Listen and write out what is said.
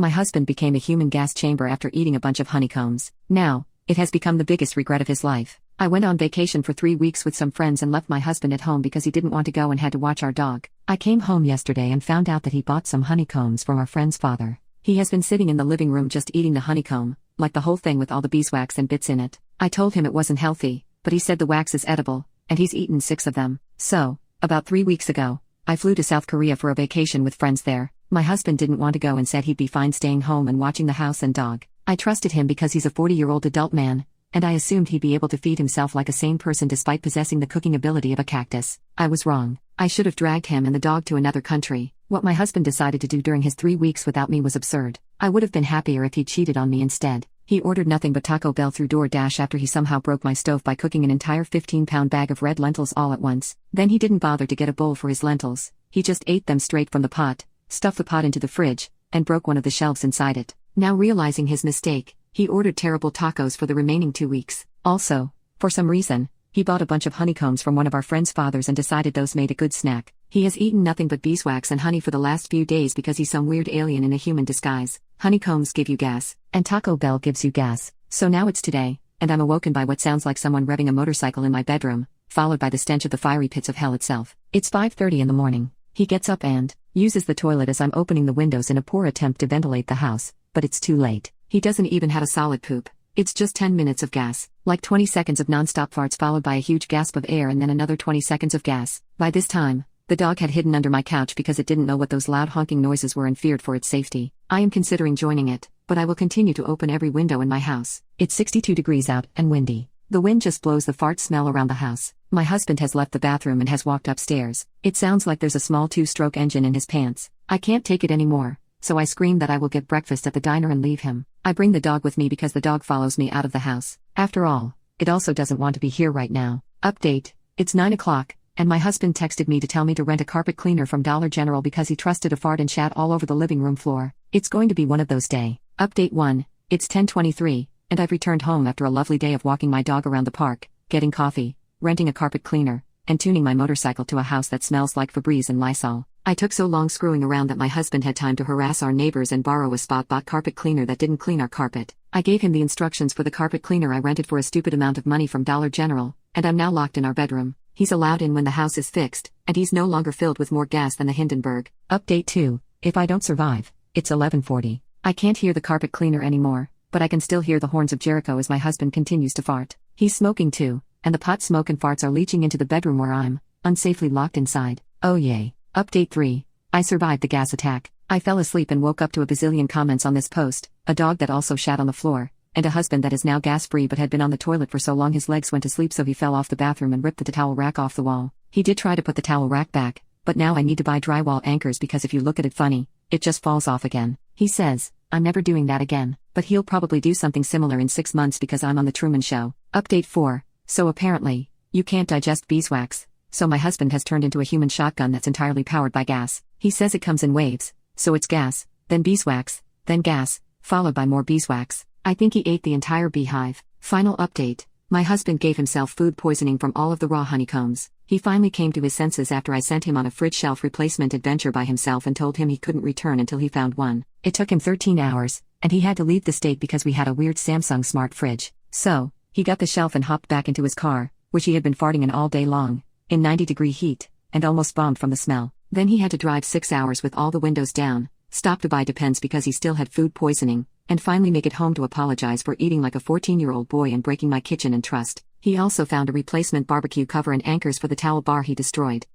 My husband became a human gas chamber after eating a bunch of honeycombs. Now, it has become the biggest regret of his life. I went on vacation for 3 weeks with some friends and left my husband at home because he didn't want to go and had to watch our dog. I came home yesterday and found out that he bought some honeycombs from our friend's father. He has been sitting in the living room just eating the honeycomb, like the whole thing with all the beeswax and bits in it. I told him it wasn't healthy, but he said the wax is edible, and he's eaten 6 of them. So, about 3 weeks ago, I flew to South Korea for a vacation with friends there. My husband didn't want to go and said he'd be fine staying home and watching the house and dog. I trusted him because he's a 40-year-old adult man, and I assumed he'd be able to feed himself like a sane person despite possessing the cooking ability of a cactus. I was wrong. I should have dragged him and the dog to another country. What my husband decided to do during his 3 weeks without me was absurd. I would have been happier if he cheated on me instead. He ordered nothing but Taco Bell through DoorDash after he somehow broke my stove by cooking an entire 15-pound bag of red lentils all at once. Then he didn't bother to get a bowl for his lentils. He just ate them straight from the pot, stuffed the pot into the fridge, and broke one of the shelves inside it. Now realizing his mistake, he ordered terrible tacos for the remaining 2 weeks. Also, for some reason, he bought a bunch of honeycombs from one of our friends' fathers and decided those made a good snack. He has eaten nothing but beeswax and honey for the last few days because he's some weird alien in a human disguise. Honeycombs give you gas, and Taco Bell gives you gas. So now it's today, and I'm awoken by what sounds like someone revving a motorcycle in my bedroom, followed by the stench of the fiery pits of hell itself. It's 5:30 in the morning. He gets up and uses the toilet as I'm opening the windows in a poor attempt to ventilate the house, but it's too late. He doesn't even have a solid poop. It's just 10 minutes of gas, like 20 seconds of non-stop farts followed by a huge gasp of air and then another 20 seconds of gas. By this time, the dog had hidden under my couch because it didn't know what those loud honking noises were and feared for its safety. I am considering joining it, but I will continue to open every window in my house. It's 62 degrees out and windy. The wind just blows the fart smell around the house. My husband has left the bathroom and has walked upstairs. It sounds like there's a small 2-stroke engine in his pants. I can't take it anymore, so I scream that I will get breakfast at the diner and leave him. I bring the dog with me because the dog follows me out of the house. After all, it also doesn't want to be here right now. Update: it's 9 o'clock, and my husband texted me to tell me to rent a carpet cleaner from Dollar General because he trusted a fart and shat all over the living room floor. It's going to be one of those days. Update 1: it's 10:23, and I've returned home after a lovely day of walking my dog around the park, getting coffee, renting a carpet cleaner, and tuning my motorcycle to a house that smells like Febreze and Lysol. I took so long screwing around that my husband had time to harass our neighbors and borrow a spot-bought carpet cleaner that didn't clean our carpet. I gave him the instructions for the carpet cleaner I rented for a stupid amount of money from Dollar General, and I'm now locked in our bedroom. He's allowed in when the house is fixed, and he's no longer filled with more gas than the Hindenburg. Update 2: if I don't survive, it's 11:40. I can't hear the carpet cleaner anymore, but I can still hear the horns of Jericho as my husband continues to fart. He's smoking too, and the pot smoke and farts are leaching into the bedroom where I'm unsafely locked inside. Oh yay. Update 3: I survived the gas attack. I fell asleep and woke up to a bazillion comments on this post, a dog that also shat on the floor, and a husband that is now gas-free but had been on the toilet for so long his legs went to sleep so he fell off the bathroom and ripped the towel rack off the wall. He did try to put the towel rack back, but now I need to buy drywall anchors because if you look at it funny, it just falls off again. He says, I'm never doing that again, but he'll probably do something similar in 6 months because I'm on the Truman Show. Update 4: so apparently, you can't digest beeswax. So my husband has turned into a human shotgun that's entirely powered by gas. He says it comes in waves, so it's gas, then beeswax, then gas, followed by more beeswax. I think he ate the entire beehive. Final update: my husband gave himself food poisoning from all of the raw honeycombs. He finally came to his senses after I sent him on a fridge shelf replacement adventure by himself and told him he couldn't return until he found one. It took him 13 hours, and he had to leave the state because we had a weird Samsung smart fridge. So, he got the shelf and hopped back into his car, which he had been farting in all day long, in 90-degree heat, and almost bombed from the smell. Then he had to drive 6 hours with all the windows down, stop to buy Depends because he still had food poisoning, and finally make it home to apologize for eating like a 14-year-old boy and breaking my kitchen and trust. He also found a replacement barbecue cover and anchors for the towel bar he destroyed.